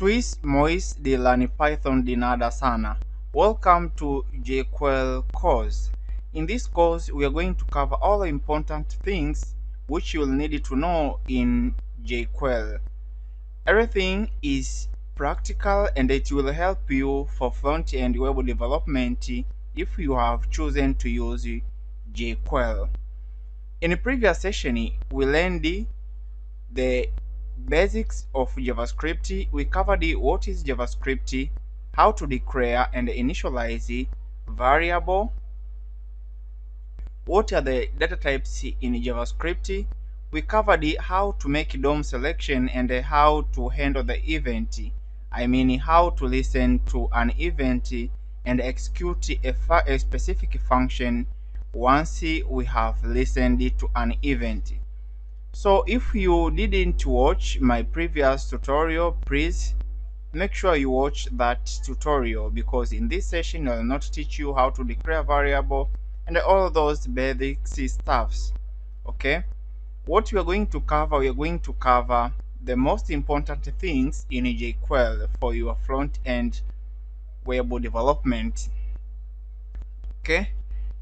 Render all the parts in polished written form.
Swiss Mois de Python di nada sana. Welcome to jQuery course. In this course, we are going to cover all the important things which you'll need to know in jQuery. Everything is practical and it will help you for front-end web development if you have chosen to use jQuery. In the previous session, we learned the basics of JavaScript. We covered what is JavaScript, how to declare and initialize variable, what are the data types in JavaScript. We covered how to make DOM selection and how to handle the event. I mean how to listen to an event and execute a specific function once we have listened to an event. So if you didn't watch my previous tutorial, please make sure you watch that tutorial, because in this session I will not teach you how to declare variable and all those basic stuffs. Okay, what we are going to cover, we are going to cover the most important things in jQuery for your front-end web development. Okay,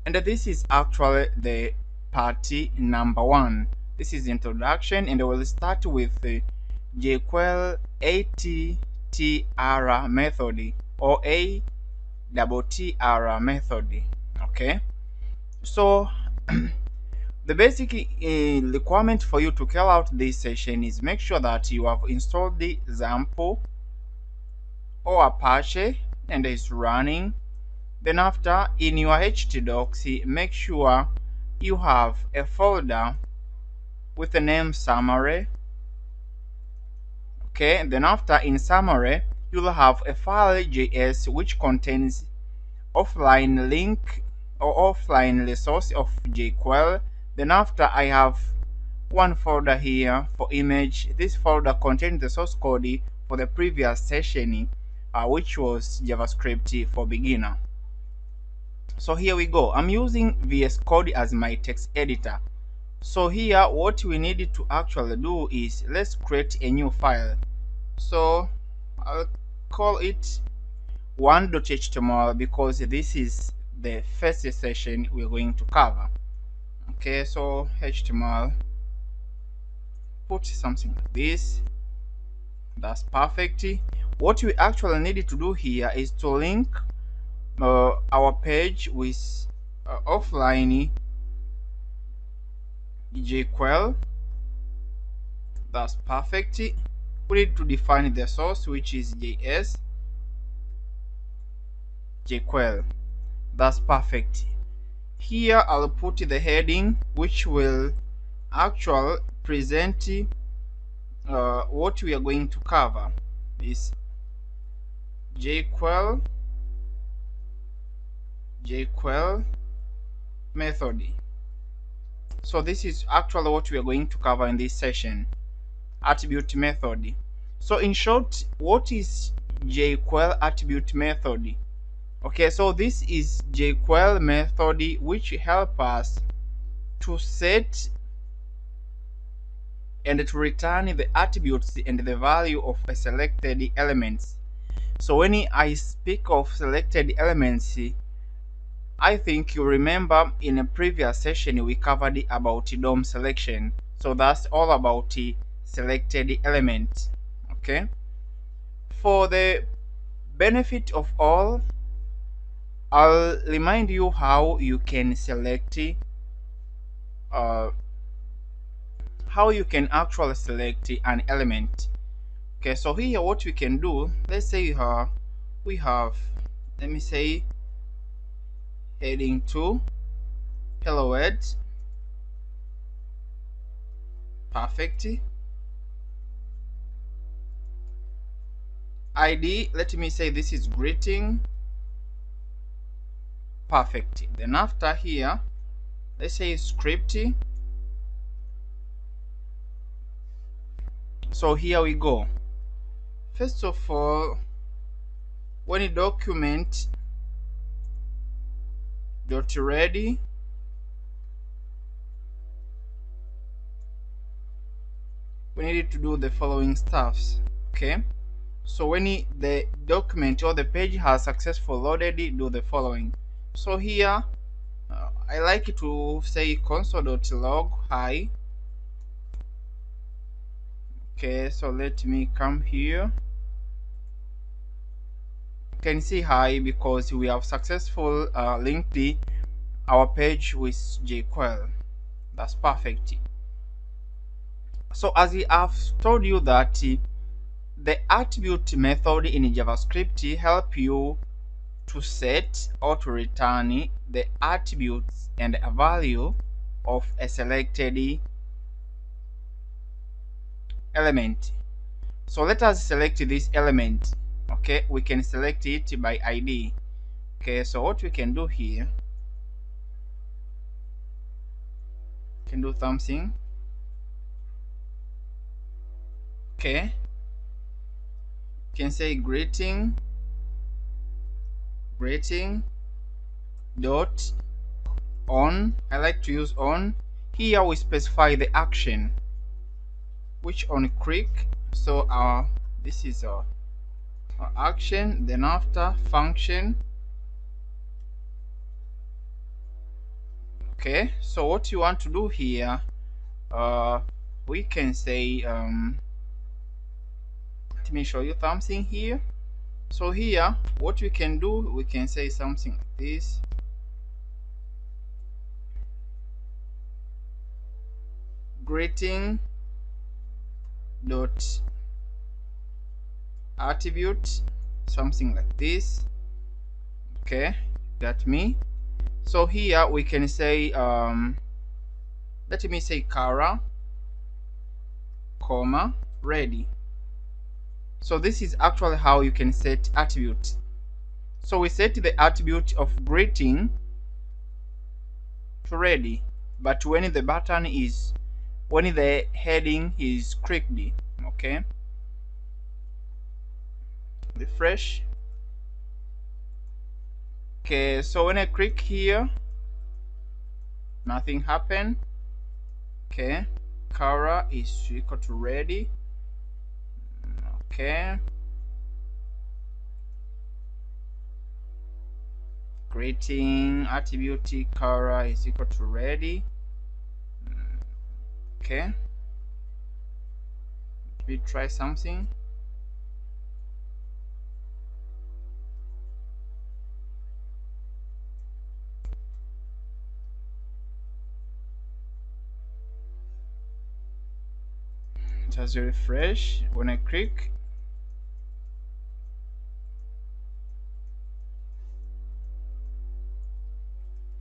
and this is actually the party number 1. This is introduction, and we'll start with the jQuery attr method or attr method. Okay, so the basic requirement for you to carry out this session is make sure that you have installed the XAMPP or Apache and it's running. Then after, in your htdocs, make sure you have a folder with the name summary. Okay, then after, in summary, you'll have a file.js which contains offline link or offline resource of jQuery. Then after, I have one folder here for image. This folder contains the source code for the previous session, which was JavaScript for beginner. So here we go. I'm using VS Code as my text editor. So here what we need to actually do is let's create a new file. So I'll call it 1.html because this is the first session we're going to cover. Okay, so HTML, put something like this. That's perfect. What we actually need to do here is to link our page with offline jQuery. That's perfect. We need to define the source, which is JS jQuery. That's perfect. Here I'll put the heading which will actually present what we are going to cover. Is jQuery method. So this is actually what we are going to cover in this session, attribute method. So in short, what is jQuery attribute method? Okay, so this is jQuery method which help us to set and to return the attributes and the value of a selected elements. So when I speak of selected elements, I think you remember in a previous session we covered about DOM selection. So that's all about selected elements. Okay, for the benefit of all, I'll remind you how you can select how you can actually select an element. Okay, so here what we can do, let's say we have, let me say, heading 2, hello world. Perfect. ID, let me say this is greeting. Perfect. Then after here, let's say script. So here we go. First of all, when you document .ready, we need to do the following stuffs. Okay, So when the document or the page has successfully loaded, do the following. So here I like to say console.log hi. Okay, so let me come here. You can see hi because we have successfully linked our page with jQuery. That's perfect. So as I have told you that the attribute method in JavaScript help you to set or to return the attributes and a value of a selected element. So let us select this element. Okay, we can select it by ID. Okay, so what we can do here, can do something. Okay, can say greeting dot on. I like to use on. Here we specify the action which on click. So this is our action, then after function. Okay, so what you want to do here, we can say let me show you something here. So here what we can do, we can say something like this. Greeting dot attribute, something like this. Okay, got me. So here we can say let me say color comma ready. So this is actually how you can set attribute. So we set the attribute of greeting to ready, but when the button is, when the heading is clicked. Okay, refresh. Okay, so when I click here, nothing happened. Okay, color is equal to ready. Okay, greeting attribute color is equal to ready. Okay, we try something. Just refresh. When I click,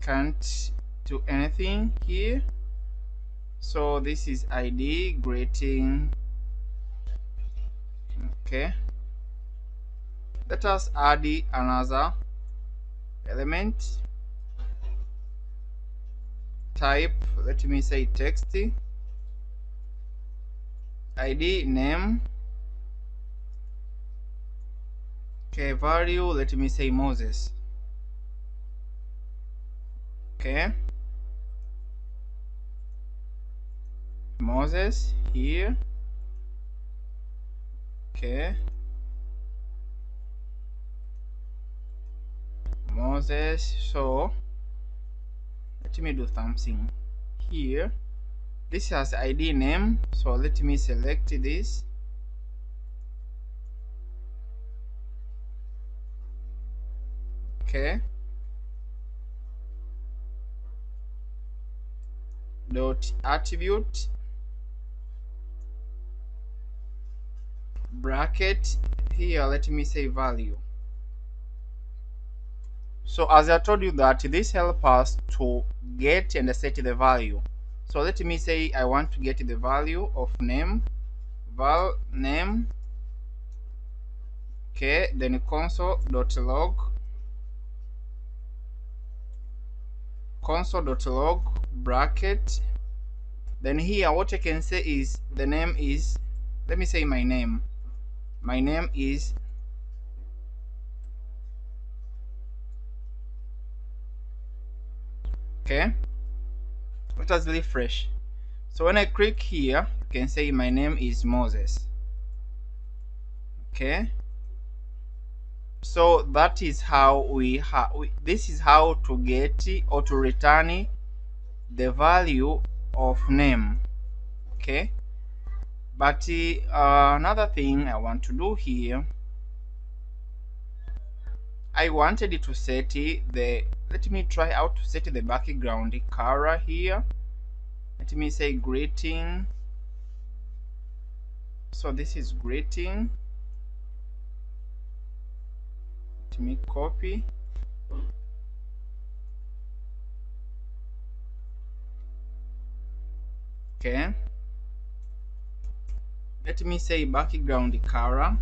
can't do anything here. So this is ID greeting. Okay, let us add another element. Type, let me say text. ID name. Okay, value, let me say Moses. Okay, Moses here. Okay, Moses. So let me do something here. This has ID name, so let me select this. Okay, dot attribute bracket here, let me say value. So as I told you that this helps us to get and set the value. So let me say I want to get the value of name, val name. Okay, then console.log bracket. Then here what I can say is the name is, let me say my name is okay. Let us refresh. So when I click here, you can say my name is Moses. Okay, so that is how this is how to get or to return the value of name. Okay, but another thing I want to do here, I wanted to set let me try out to set the background color here. Let me say greeting. So this is greeting. Let me copy. Okay, let me say background color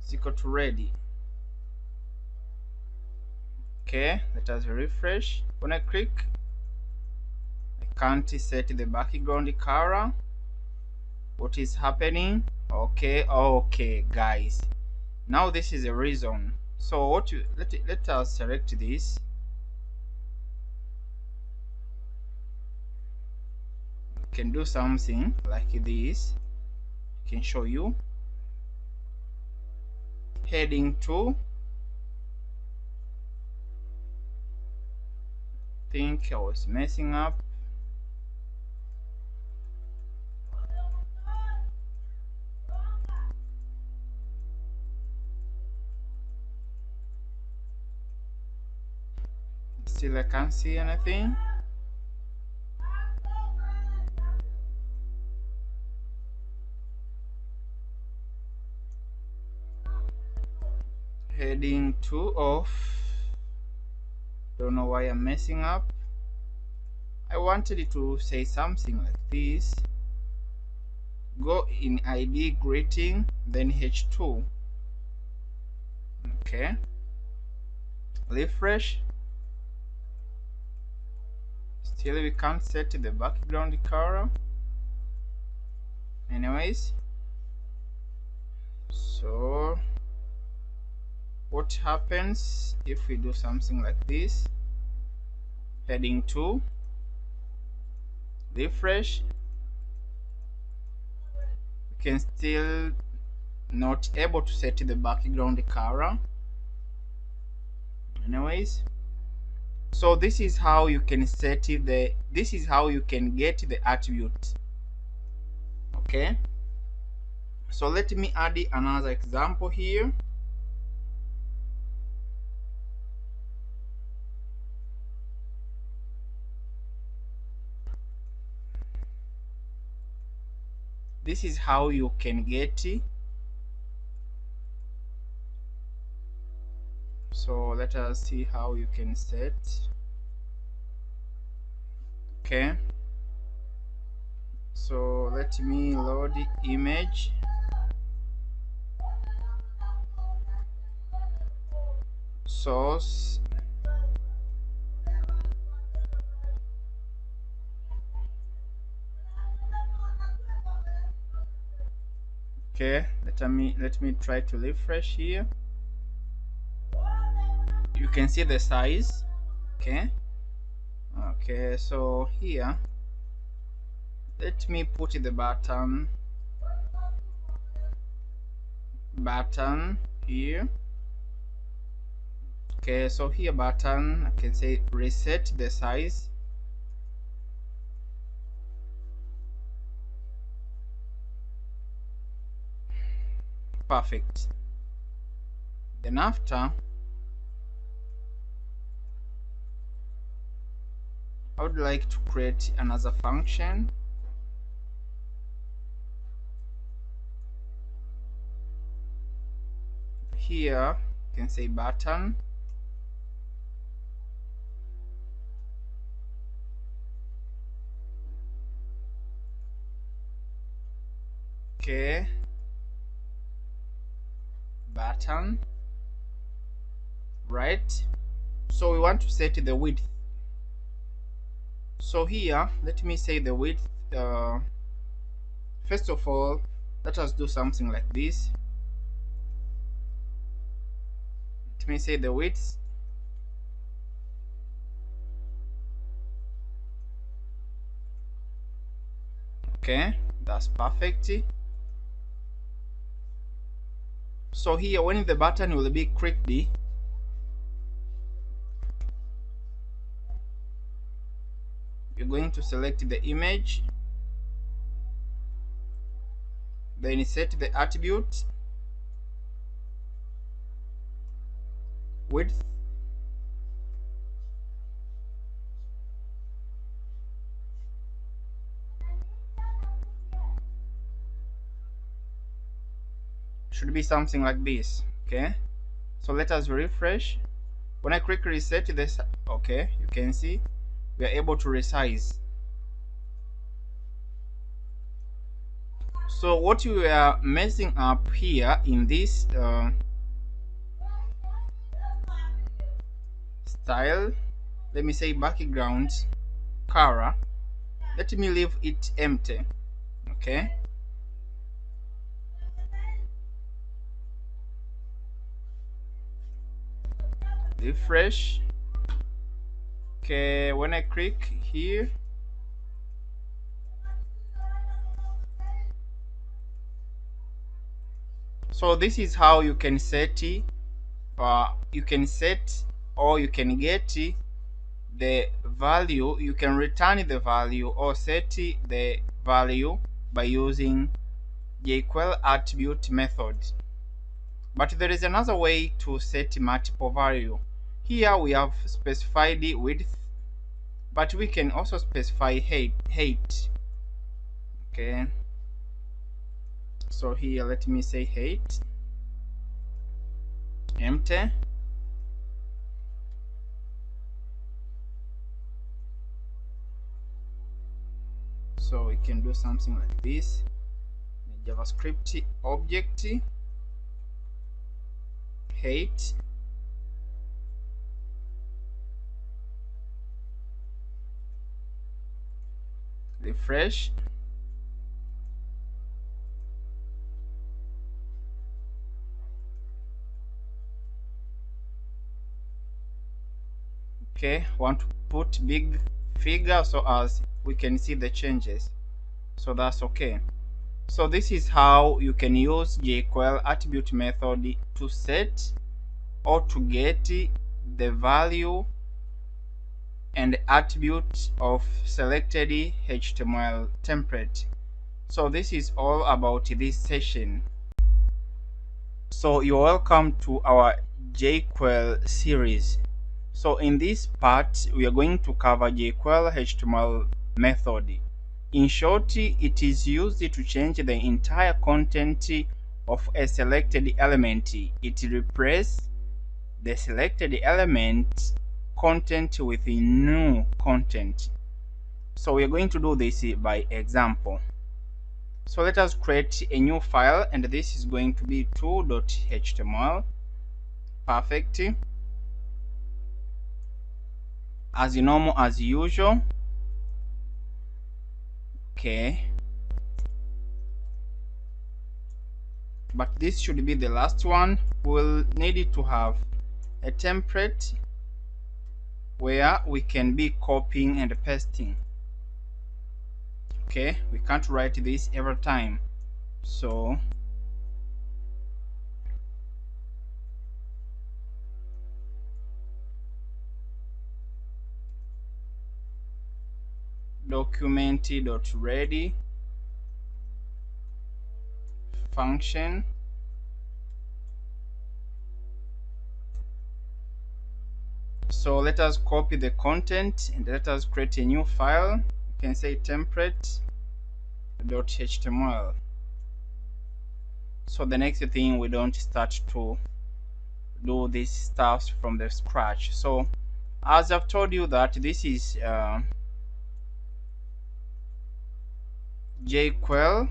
is equal to ready. Okay, let us refresh. When I click, I can't set the background color. What is happening? Okay guys, now this is a reason. So what you let us select this. You can do something like this. I can show you. Heading 2. Think I was messing up. Still I can't see anything. Heading 2 off. Don't know why I'm messing up. I wanted it to say something like this. Go in ID greeting, then H2. Okay, refresh. Still we can't set the background color. Anyways, so what happens if we do something like this? Heading 2, refresh. We can still not able to set the background color. Anyways, so this is how you can set this is how you can get the attribute. Okay, so let me add another example here. This is how you can get. So let us see how you can set. Okay, so let me load the image. Source. Okay, let me try to refresh here. You can see the size. Okay, so here let me put the button here. Okay, so here button, I can say reset the size. Perfect. Then after, I would like to create another function. Here you can say button. Okay, button, right? So we want to set the width. So here let me say the width. First of all, let us do something like this. Let me say the width. Okay, that's perfect. So here, when the button will be clicked, you're going to select the image, then set the attribute width, should be something like this. Okay, so let us refresh. When I click reset this, okay, you can see we are able to resize. So what we are messing up here in this style, let me say background color, let me leave it empty. Okay, refresh. Okay, when I click here, so this is how you can set or you can get the value. You can return the value or set the value by using jQuery attribute method. But there is another way to set multiple value. Here we have specified width, but we can also specify height. Okay, so here let me say height empty. So we can do something like this. JavaScript object height, refresh. Okay, want to put big figure so as we can see the changes, so that's okay. So this is how you can use jQuery attribute method to set or to get the value and attribute of selected HTML template. So this is all about this session. So you're welcome to our jQuery series. So in this part we are going to cover jQuery HTML method. In short, it is used to change the entire content of a selected element. It replaces the selected element content with new content. So we are going to do this by example. So let us create a new file, and this is going to be 2.html. Perfect. As normal as usual. Okay, but this should be the last one. We'll need to have a template where we can be copying and pasting. Okay, we can't write this every time, so document.ready function. So let us copy the content and let us create a new file. You can say template.html. So the next thing, we don't start to do this stuff from the scratch. So as I've told you that this is jQuery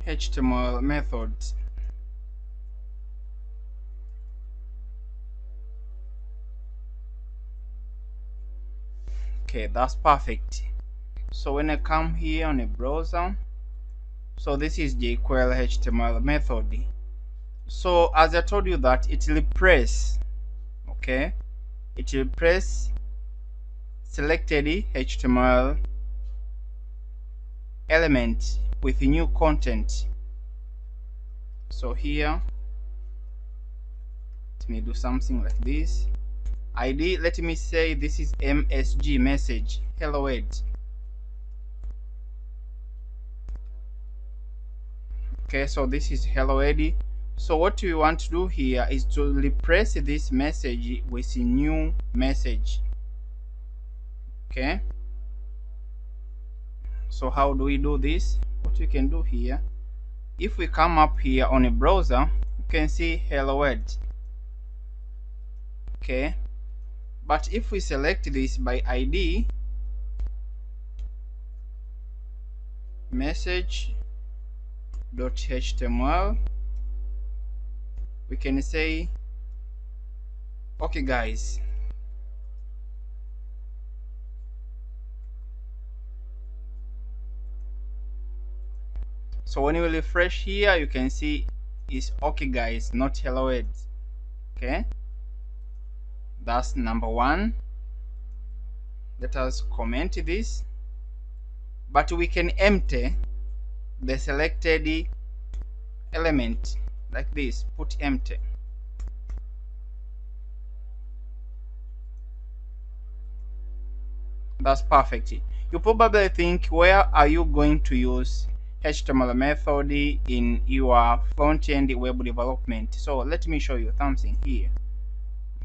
HTML methods. Okay, that's perfect. So when I come here on a browser, so this is jQuery HTML method. So as I told you that it will press, okay, it will press selected HTML element with new content. So here, let me do something like this. ID, let me say this is MSG, message, hello world. Okay, so this is hello world. So what we want to do here is to replace this message with a new message. Okay, so how do we do this? What we can do here, if we come up here on a browser, you can see hello world. Okay, but if we select this by ID, message.html, we can say okay guys. So when you refresh here, you can see it's okay guys, not hello world. Okay, that's number one. Let us comment this, but we can empty the selected element like this, put empty. That's perfect. You probably think, where are you going to use HTML method in your front-end web development? So let me show you something here.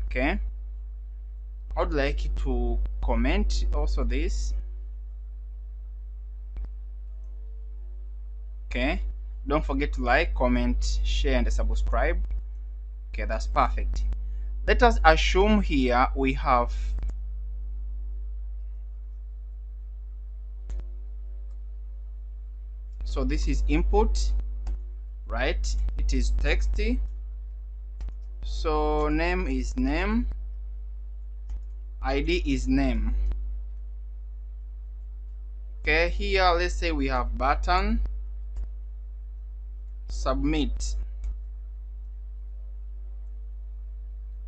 Okay, I would like to comment also this. Okay, don't forget to like, comment, share, and subscribe. Okay, that's perfect. Let us assume here we have so this is input, right? It is text. So name is name, ID is name. Okay, here let's say we have button, submit.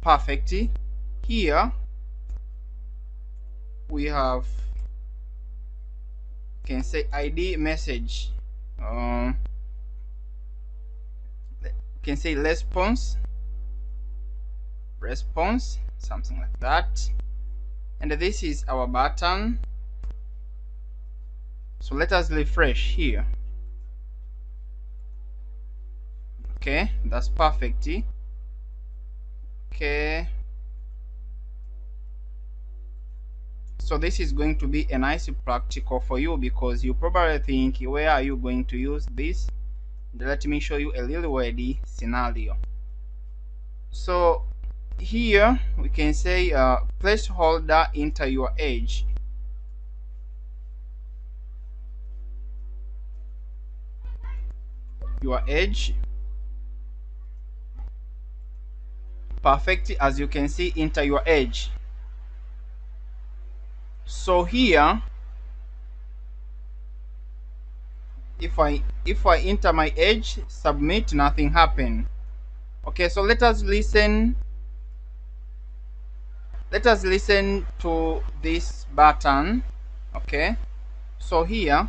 Perfect. Here we have, can say ID message, can say response, something like that. And this is our button. So let us refresh here. Okay, that's perfect. Okay, so this is going to be a nice practical for you, because you probably think, where are you going to use this? Let me show you a real world scenario. So here we can say placeholder enter your age. Your age. Perfect. As you can see, enter your age. So here, if I enter my age, submit, nothing happen. Okay, so let us listen to this button. Okay, so here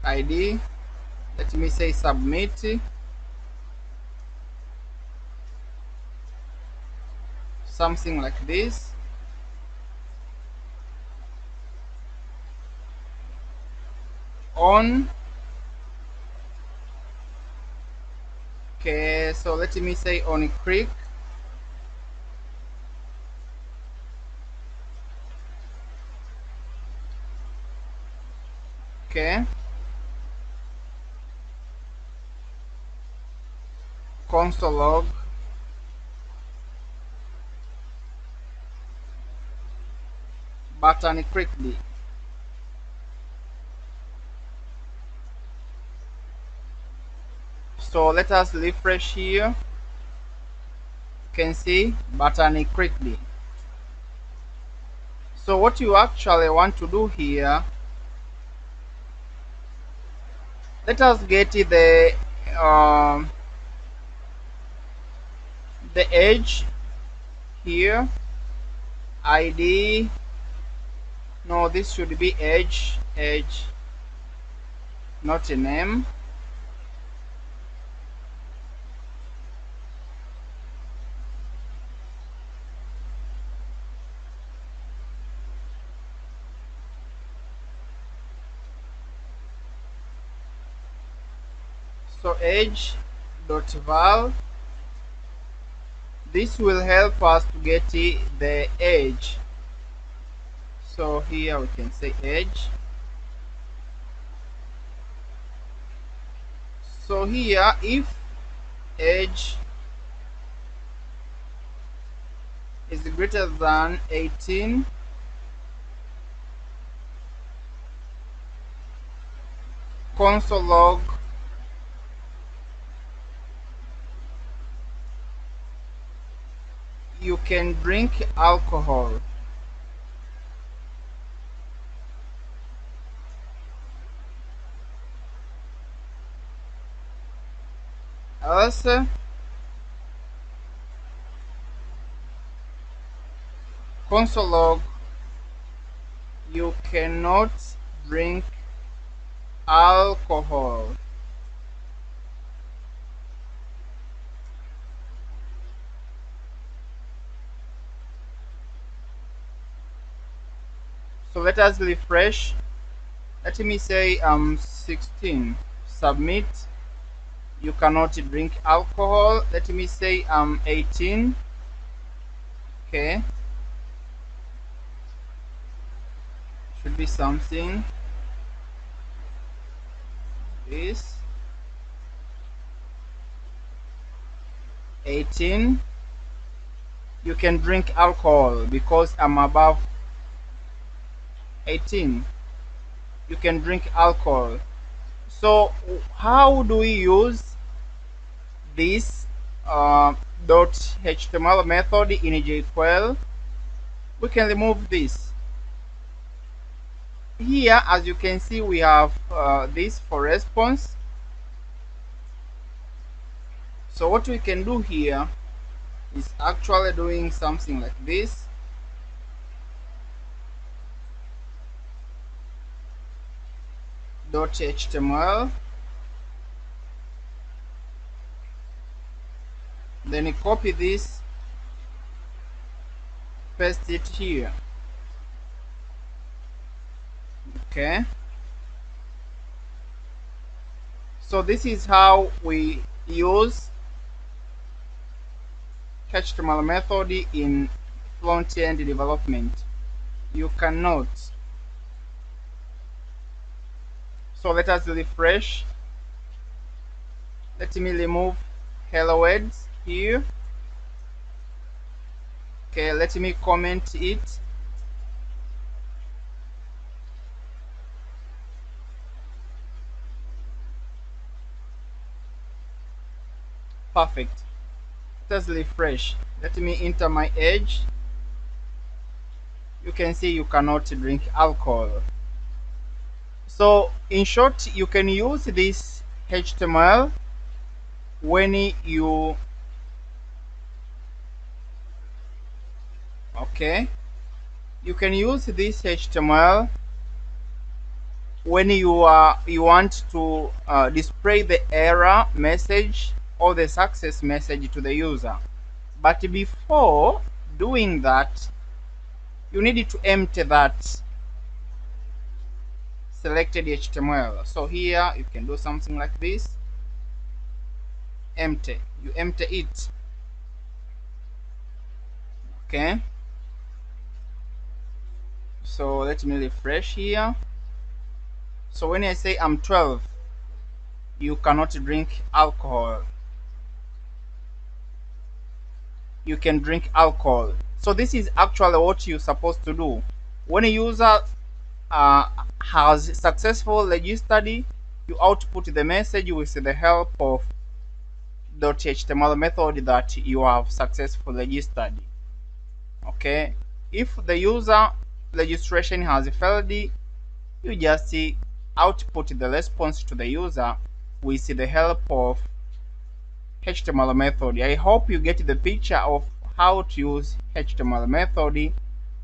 ID, let me say submit, something like this. On. Okay, so let me say on click. Okay, console log, button quickly. So let us refresh here. You can see button quickly. So what you actually want to do here, let us get um, the age here, ID. No, this should be age, not a name. So age dot val, this will help us to get the age. So here we can say age. So here, if age is greater than 18, console log you can drink alcohol. Else console log you cannot drink alcohol. So let us refresh. Let me say 16. Submit. You cannot drink alcohol. Let me say 18. Okay. Should be something. This 18. You can drink alcohol because I'm above 18. You can drink alcohol. So how do we use this .html method in jQuery? We can remove this. Here, as you can see, we have this for response. So what we can do here is actually doing something like this. .html, then you copy this, paste it here. Okay, so this is how we use HTML method in front-end development. You cannot. So let us refresh. Let me remove hello words here. Okay, let me comment it. Perfect. Let us refresh. Let me enter my age. You can see you cannot drink alcohol. So in short, you can use this HTML when you you can use this HTML when you want to display the error message or the success message to the user. But before doing that, you need to empty that selected HTML. So here you can do something like this. Empty. You empty it. Okay. So let me refresh here. So when I say I'm 12, you cannot drink alcohol. You can drink alcohol. So this is actually what you're supposed to do. When a user has successfully registered, you output the message with the help of .html method that you have successfully registered. Okay. If the user registration has failed, you just output the response to the user with the help of HTML method. I hope you get the picture of how to use HTML method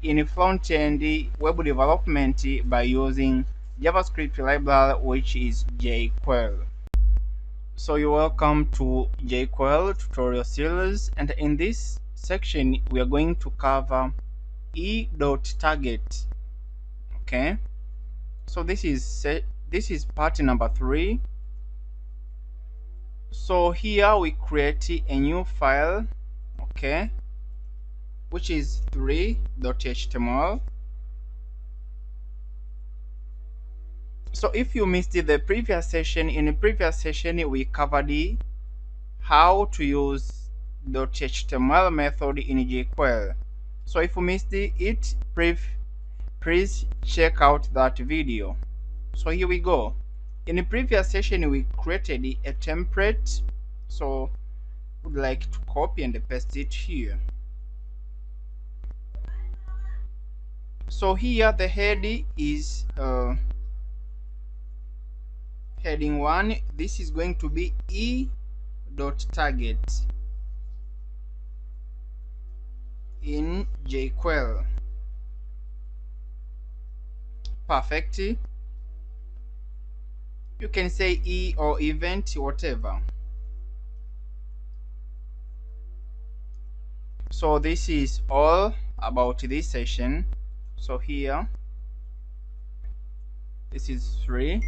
in front-end web development by using JavaScript library, which is jQuery. So you're welcome to jQuery tutorial series, and in this section we are going to cover e.target. Okay, so this is part number 3. So here we create a new file, okay, which is 3.html. So if you missed the previous session, in the previous session we covered how to use .html method in jQuery. So if you missed it, please check out that video. So here we go. In the previous session we created a template, so would like to copy and paste it here. So here the head is heading 1. This is going to be e.target in jQuery. Perfect. You can say e or event, whatever. So this is all about this session. So here this is 3.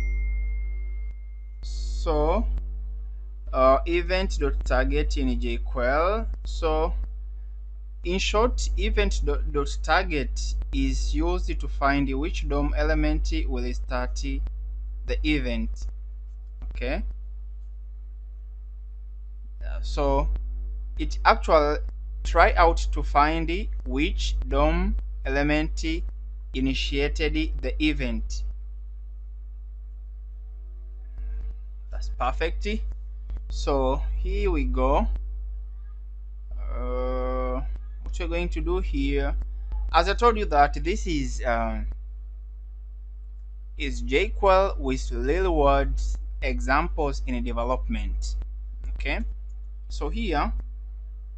So event.target in jQuery. So in short, event.target is used to find which DOM element will start the event. Okay, so it actually try out to find which DOM element initiated the event. That's perfect. So here we go. What we're going to do here, as I told you, that this is jQuery with real world examples in development. Okay, so here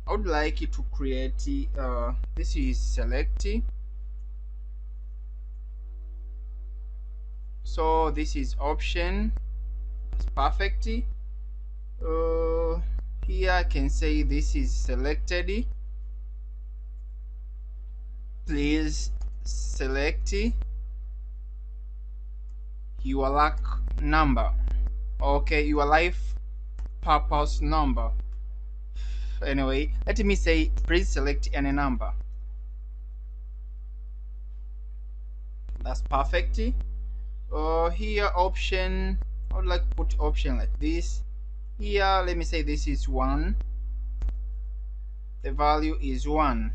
I would like you to create this is select. So this is option. That's perfect. Here I can say this is selected. Please select your lack number. Okay, your life purpose number. Anyway, let me say please select any number. That's perfect. Here option, I would like to put option like this. Here let me say this is 1. The value is 1.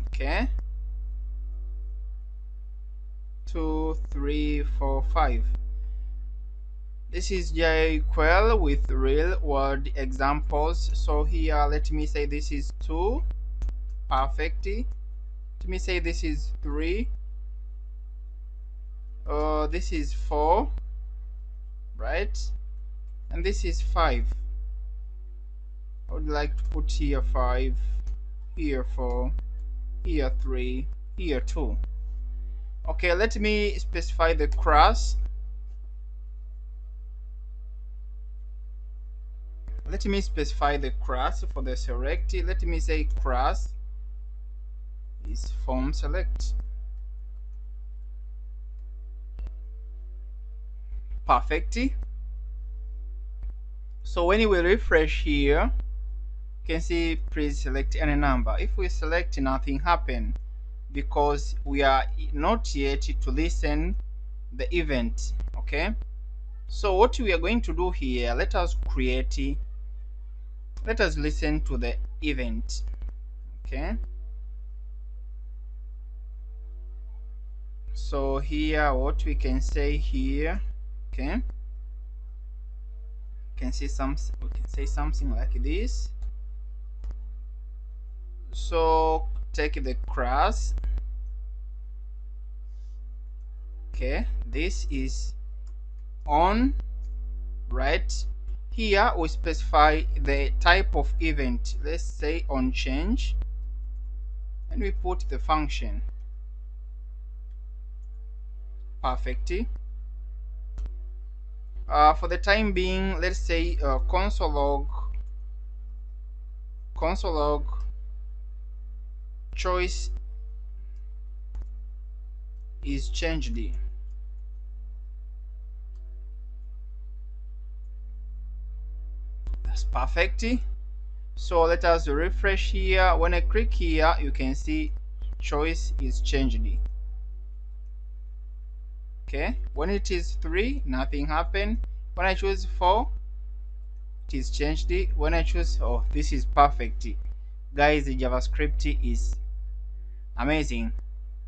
Okay, 2, 3, 4, 5. This is jQuery with real world examples. So here let me say this is 2. Perfect. Let me say this is 3. This is 4, right? And this is 5. I would like to put here 5, here 4, here 3, here 2. Okay, let me specify the class. Let me specify the class for the select. Let me say class is form select. Perfect. So when we refresh here, you can see please select any number. If we select, nothing happen because we are not yet to listen the event. Okay, so what we are going to do here, let us listen to the event. Okay, so here what we can say here, okay, we can say something like this. So take the class Okay, this is on. Right here we specify the type of event, let's say on change, and we put the function. Perfect. For the time being, let's say console log choice is changed. That's perfect. So let us refresh here. When I click here, you can see choice is changed. Okay, when it is 3, nothing happened. When I choose 4, it is changed. When I choose, oh, this is perfect. Guys, the JavaScript is amazing.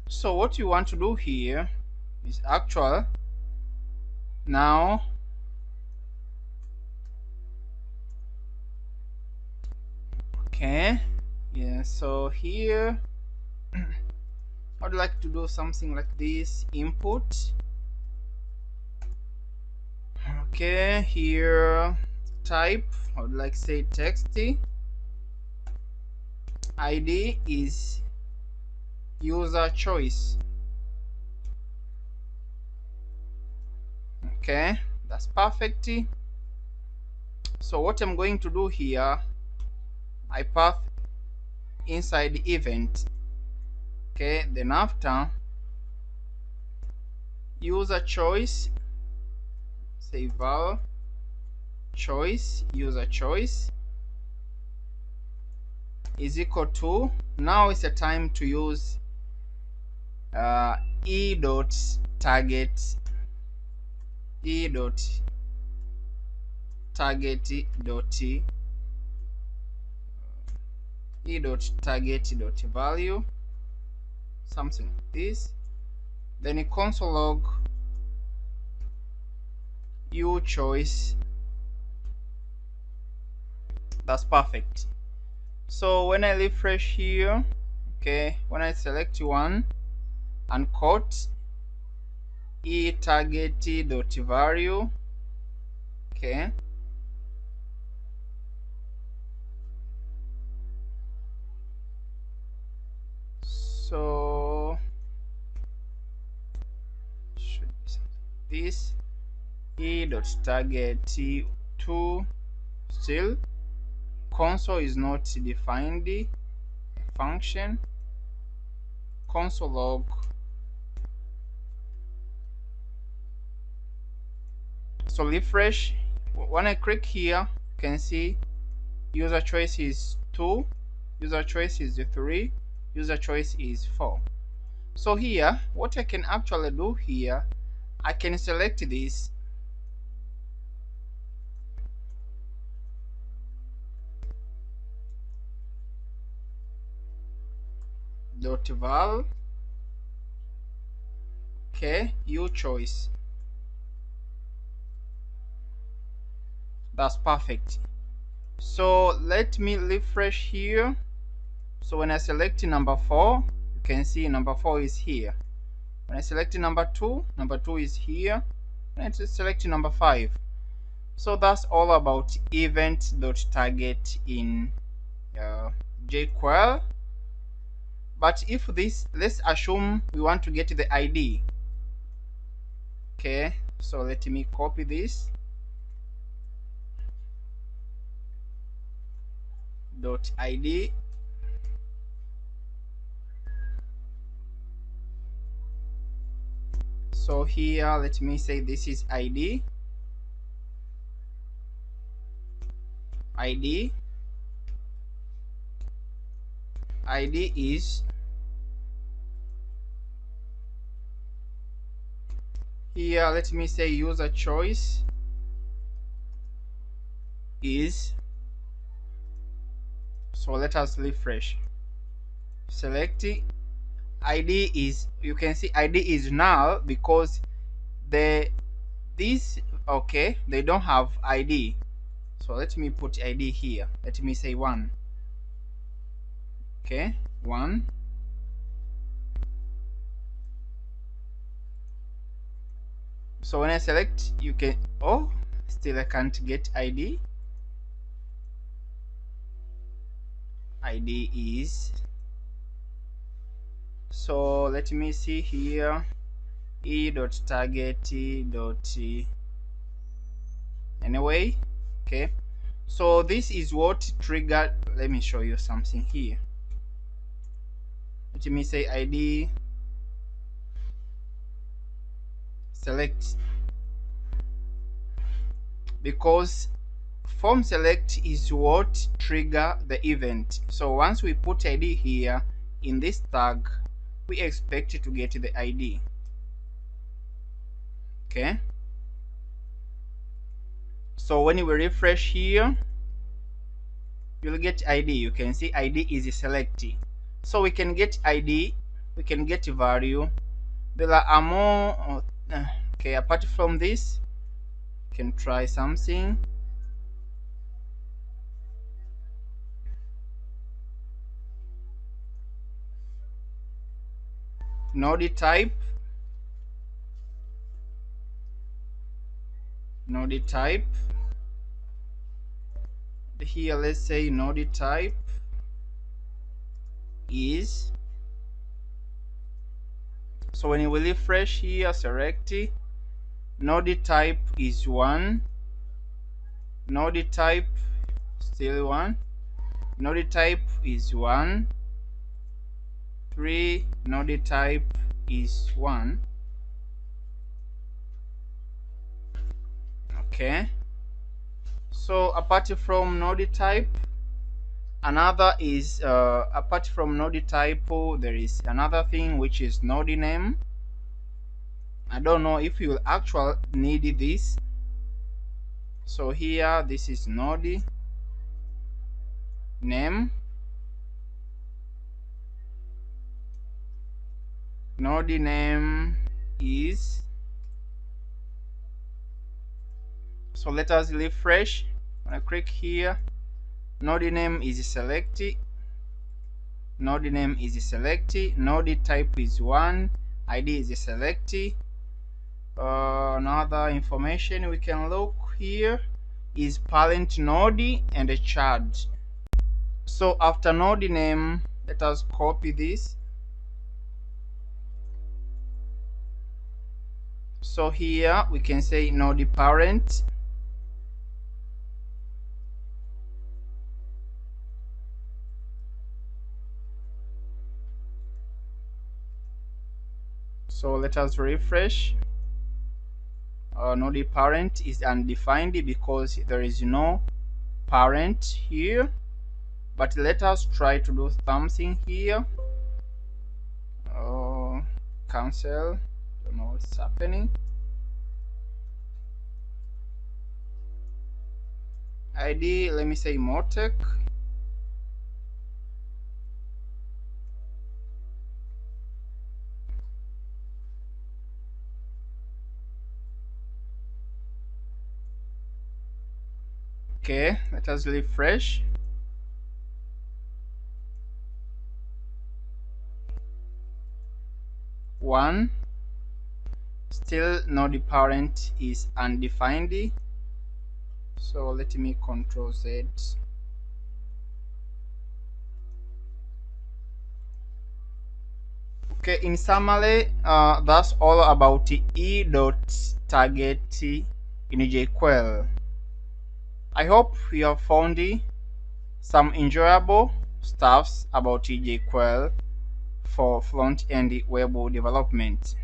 So what you want to do here is actual now okay, yeah, so here I'd like to do something like this. Input, okay, here type, I would like say text, ID is user choice. Okay, that's perfect. So what I'm going to do here, I path inside the event. Okay, then after user choice, say val choice, user choice is equal to, now it's the time to use e dot target dot target dot value, something like this. Then a console log u choice. That's perfect. So when I refresh here, okay, when I select one and quote e target dot value, okay, so should be something like this. E dot target to, still console is not defined, function console log. So refresh. When I click here, you can see user choice is 2, user choice is 3, user choice is 4. So here what I can actually do here, I can select this dot val, okay, u choice. That's perfect. So let me refresh here. So when I select number 4, you can see number 4 is here. When I select number 2, number 2 is here. When I select number 5. So that's all about event.target in jQuery. But if this, let's assume we want to get the ID. Okay, so let me copy this. .id. So here, let me say this is ID. ID is here, let me say user choice is, so let us refresh, select ID is, you can see ID is null because this, okay, they don't have ID. So let me put ID here, let me say 1. Okay, 1. So when I select, you can, oh, still I can't get ID. ID is, so let me see here, e.target dot anyway. Okay, so this is what triggered. Let me show you something here. Let me say ID select, because form select is what trigger the event. So once we put ID here in this tag, we expect to get the ID. Okay, so when we refresh here, you'll get ID. You can see ID is select. So we can get ID, we can get value. There are more. Okay, apart from this, you can try something. Node type, node type. Here, let's say node type is. So when we refresh here, select, node type is 1, node type still 1, node type is 1, 3, node type is 1. Okay, so apart from node type, another is apart from node type, there is another thing which is node name. I don't know if you will actually need this. So here, this is node name. Node name is, so let us refresh. When I click here, node name is select, node name is select, node type is 1, ID is select. Another information we can look here is parent node and a child. So after node name, let us copy this. So here we can say node parent, so let us refresh. Node parent is undefined because there is no parent here, but let us try to do something here. Cancel, don't know what's happening. ID, let me say Motec. Okay, let us refresh. One, still node parent is undefined. So let me Control Z. Okay, in summary, that's all about e.target in jQuery. I hope you have found some enjoyable stuffs about jQuery for front-end web development.